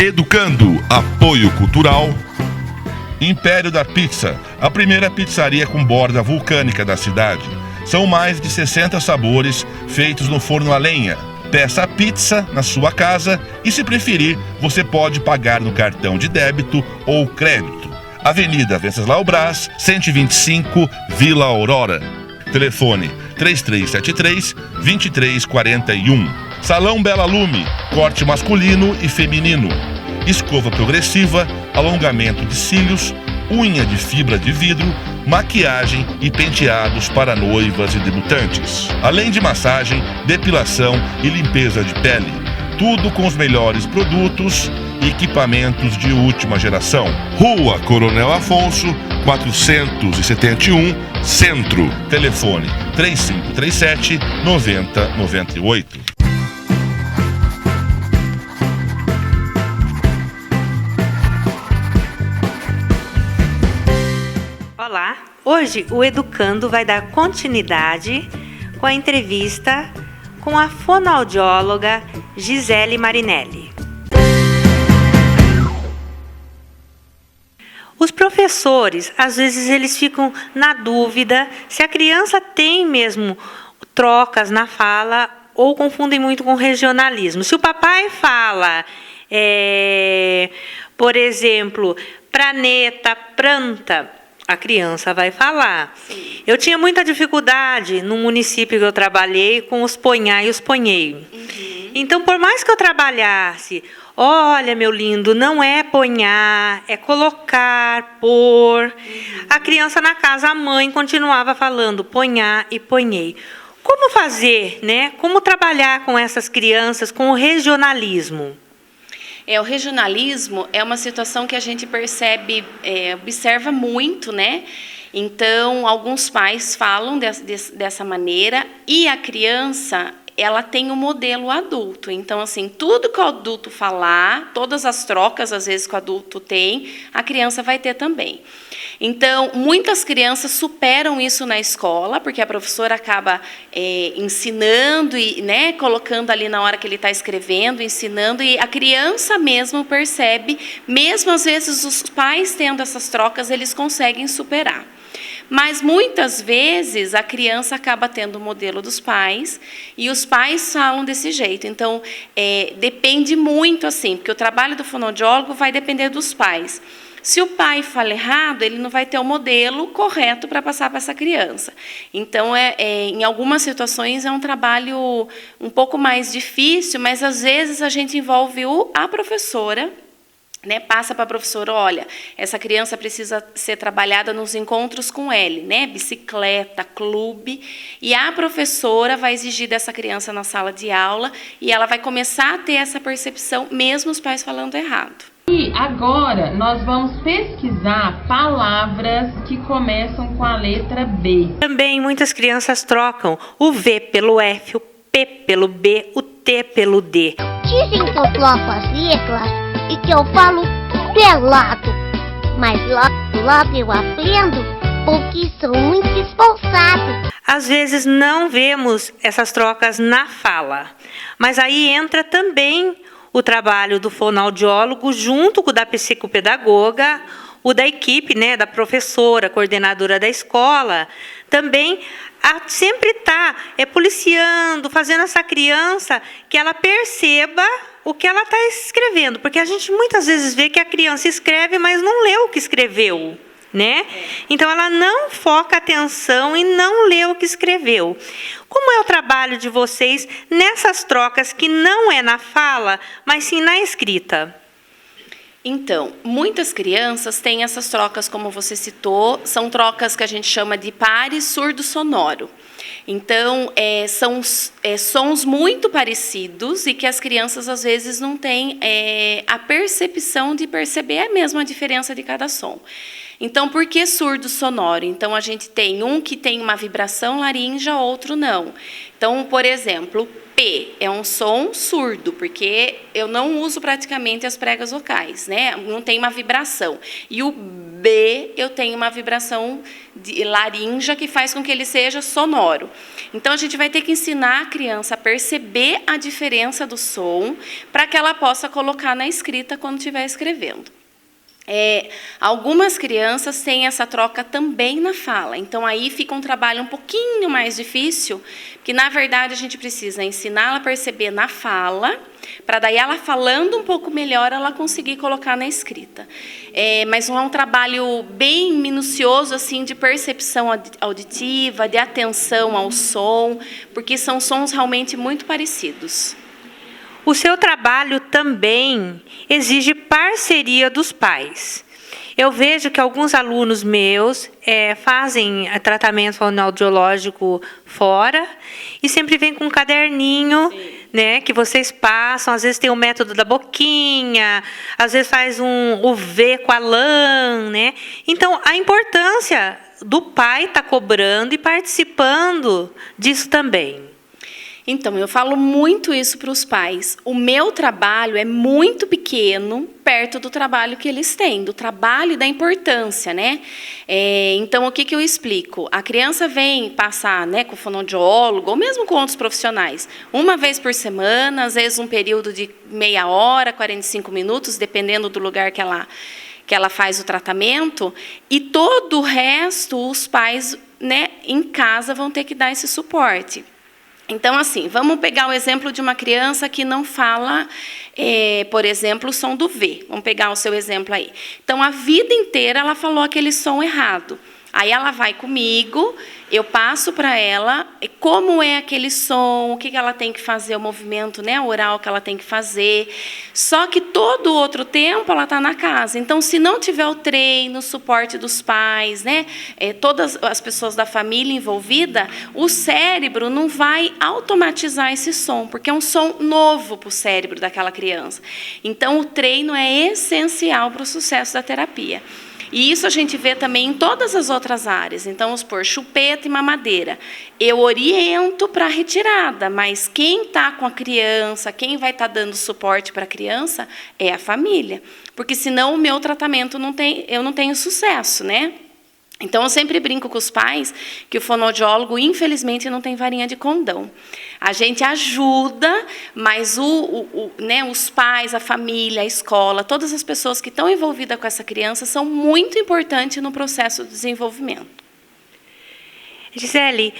Educando, apoio cultural. Império da Pizza, a primeira pizzaria com borda vulcânica da cidade. São mais de 60 sabores feitos no forno a lenha. Peça a pizza na sua casa e, se preferir, você pode pagar no cartão de débito ou crédito. Avenida Venceslau Braz, 125, Vila Aurora. Telefone 3373-2341. Salão Bela Lume, corte masculino e feminino. Escova progressiva, alongamento de cílios, unha de fibra de vidro, maquiagem e penteados para noivas e debutantes. Além de massagem, depilação e limpeza de pele. Tudo com os melhores produtos e equipamentos de última geração. Rua Coronel Afonso, 471, Centro. Telefone 3537-9098. Olá, hoje o Educando vai dar continuidade com a entrevista com a fonoaudióloga Gisele Marinelli. Os professores, às vezes, eles ficam na dúvida se a criança tem mesmo trocas na fala ou confundem muito com regionalismo. Se o papai fala, por exemplo, praneta, pranta, a criança vai falar. Sim. Eu tinha muita dificuldade no município que eu trabalhei com os ponhá e os ponhei. Uhum. Então, por mais que eu trabalhasse, olha, meu lindo, não é ponhar, é colocar, pôr. Uhum. A criança na casa, a mãe continuava falando ponhar e ponhei. Como fazer, né? Como trabalhar com essas crianças com o regionalismo? O regionalismo é uma situação que a gente percebe, observa muito, né? Então, alguns pais falam dessa maneira e a criança, ela tem um modelo adulto. Então, assim, tudo que o adulto falar, todas as trocas, às vezes, que o adulto tem, a criança vai ter também. Então, muitas crianças superam isso na escola, porque a professora acaba ensinando e, né, colocando ali na hora que ele está escrevendo, ensinando, e a criança mesmo percebe, mesmo às vezes os pais tendo essas trocas, eles conseguem superar. Mas muitas vezes a criança acaba tendo o modelo dos pais e os pais falam desse jeito. Então, depende muito, assim, porque o trabalho do fonoaudiólogo vai depender dos pais. Se o pai fala errado, ele não vai ter o modelo correto para passar para essa criança. Então, em algumas situações é um trabalho um pouco mais difícil, mas às vezes a gente envolve a professora, né, passa para a professora, olha, essa criança precisa ser trabalhada nos encontros com ele, né, bicicleta, clube, e a professora vai exigir dessa criança na sala de aula e ela vai começar a ter essa percepção, mesmo os pais falando errado. E agora nós vamos pesquisar palavras que começam com a letra B. Também muitas crianças trocam o V pelo F, o P pelo B, o T pelo D. Dizem que eu troco as letras e que eu falo pelado, mas logo eu aprendo porque sou muito esforçado. Às vezes não vemos essas trocas na fala, mas aí entra também o trabalho do fonoaudiólogo junto com o da psicopedagoga, o da equipe, né, da professora, coordenadora da escola, também sempre está policiando, fazendo essa criança que ela perceba o que ela está escrevendo, porque a gente muitas vezes vê que a criança escreve, mas não lê o que escreveu, né? Então ela não foca atenção e não lê o que escreveu. Como é o trabalho de vocês nessas trocas que não é na fala, mas sim na escrita? Então, muitas crianças têm essas trocas, como você citou, são trocas que a gente chama de pares surdo-sonoro. Então, são sons muito parecidos e que as crianças, às vezes, não têm a percepção de perceber a mesma diferença de cada som. Então, por que surdo sonoro? Então, a gente tem um que tem uma vibração laríngea, outro não. Então, por exemplo, P é um som surdo, porque eu não uso praticamente as pregas vocais, né? Não tem uma vibração. E o B, eu tenho uma vibração de laríngea que faz com que ele seja sonoro. Então, a gente vai ter que ensinar a criança a perceber a diferença do som para que ela possa colocar na escrita quando estiver escrevendo. Algumas crianças têm essa troca também na fala, então aí fica um trabalho um pouquinho mais difícil, que na verdade a gente precisa ensiná-la a perceber na fala, para daí ela falando um pouco melhor, ela conseguir colocar na escrita. Mas não é um trabalho bem minucioso assim de percepção auditiva, de atenção ao som, porque são sons realmente muito parecidos. O seu trabalho também exige parceria dos pais. Eu vejo que alguns alunos meus fazem tratamento fonoaudiológico fora e sempre vem com um caderninho, né, que vocês passam. Às vezes tem o método da boquinha, às vezes faz o V com a lã, né? Então, a importância do pai estar cobrando e participando disso também. Então, eu falo muito isso para os pais. O meu trabalho é muito pequeno perto do trabalho que eles têm, do trabalho e da importância, né? Então, o que eu explico? A criança vem passar, né, com o fonoaudiólogo, ou mesmo com outros profissionais, uma vez por semana, às vezes um período de meia hora, 45 minutos, dependendo do lugar que ela faz o tratamento, e todo o resto, os pais, né, em casa vão ter que dar esse suporte. Então, assim, vamos pegar o exemplo de uma criança que não fala, por exemplo, o som do V. Vamos pegar o seu exemplo aí. Então, a vida inteira ela falou aquele som errado. Aí ela vai comigo, eu passo para ela como é aquele som, o que ela tem que fazer, o movimento, né, oral que ela tem que fazer. Só que todo o outro tempo ela está na casa. Então, se não tiver o treino, o suporte dos pais, né, todas as pessoas da família envolvida, o cérebro não vai automatizar esse som, porque é um som novo para o cérebro daquela criança. Então, o treino é essencial para o sucesso da terapia. E isso a gente vê também em todas as outras áreas. Então, vamos supor, chupeta e mamadeira. Eu oriento para a retirada, mas quem está com a criança, quem vai estar dando suporte para a criança é a família. Porque senão o meu tratamento eu não tenho sucesso, né? Então, eu sempre brinco com os pais que o fonoaudiólogo, infelizmente, não tem varinha de condão. A gente ajuda, mas né, os pais, a família, a escola, todas as pessoas que estão envolvidas com essa criança são muito importantes no processo de desenvolvimento. Gisele,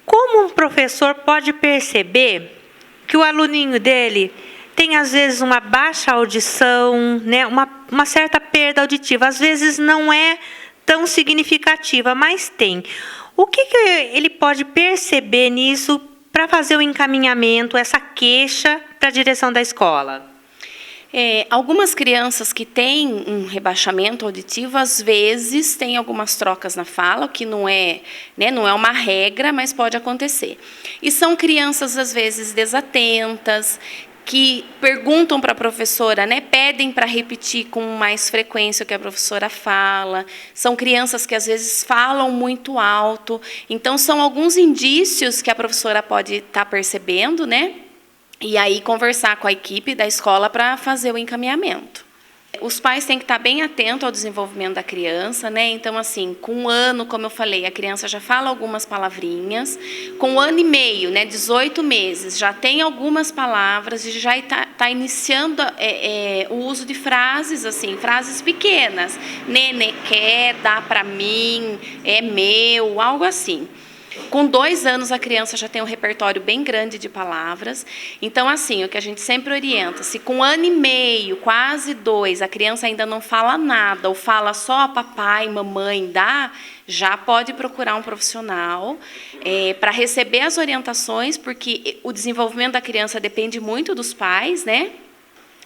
como um professor pode perceber que o aluninho dele tem, às vezes, uma baixa audição, né, uma certa perda auditiva? Às vezes não é tão significativa, mas tem. O que ele pode perceber nisso para fazer o encaminhamento, essa queixa para a direção da escola? Algumas crianças que têm um rebaixamento auditivo, às vezes, têm algumas trocas na fala, o que não é, né, não é uma regra, mas pode acontecer. E são crianças, às vezes, desatentas, que perguntam para a professora, né, pedem para repetir com mais frequência o que a professora fala. São crianças que, às vezes, falam muito alto. Então, são alguns indícios que a professora pode estar percebendo, né? E aí conversar com a equipe da escola para fazer o encaminhamento. Os pais têm que estar bem atentos ao desenvolvimento da criança, né? Então, assim, com 1 ano, como eu falei, a criança já fala algumas palavrinhas. Com 1 ano e meio, né, 18 meses, já tem algumas palavras e já está iniciando o uso de frases, assim, frases pequenas. Nenê quer, dá para mim, é meu, algo assim. Com 2 anos, a criança já tem um repertório bem grande de palavras. Então, assim, o que a gente sempre orienta, se com 1 ano e meio, quase 2, a criança ainda não fala nada, ou fala só papai, mamãe, dá, já pode procurar um profissional para receber as orientações, porque o desenvolvimento da criança depende muito dos pais, né?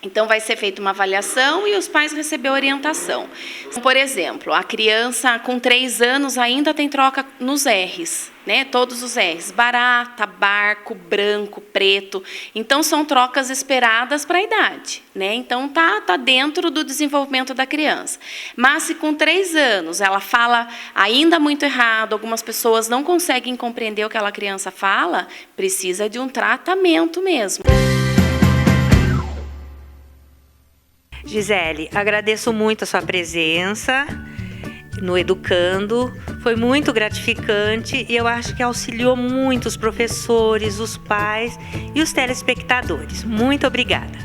Então, vai ser feita uma avaliação e os pais receber orientação. Por exemplo, a criança com 3 anos ainda tem troca nos R's, né? Todos os R's. Barata, barco, branco, preto. Então, são trocas esperadas para a idade, né? Então, tá dentro do desenvolvimento da criança. Mas, se com 3 anos ela fala ainda muito errado, algumas pessoas não conseguem compreender o que aquela criança fala, precisa de um tratamento mesmo. Gisele, agradeço muito a sua presença no Educando. Foi muito gratificante e eu acho que auxiliou muito os professores, os pais e os telespectadores. Muito obrigada.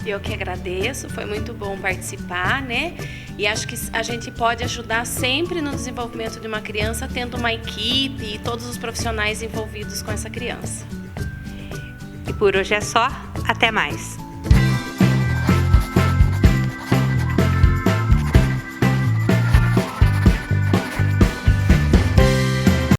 Eu que agradeço, foi muito bom participar, né? E acho que a gente pode ajudar sempre no desenvolvimento de uma criança, tendo uma equipe e todos os profissionais envolvidos com essa criança. E por hoje é só. Até mais.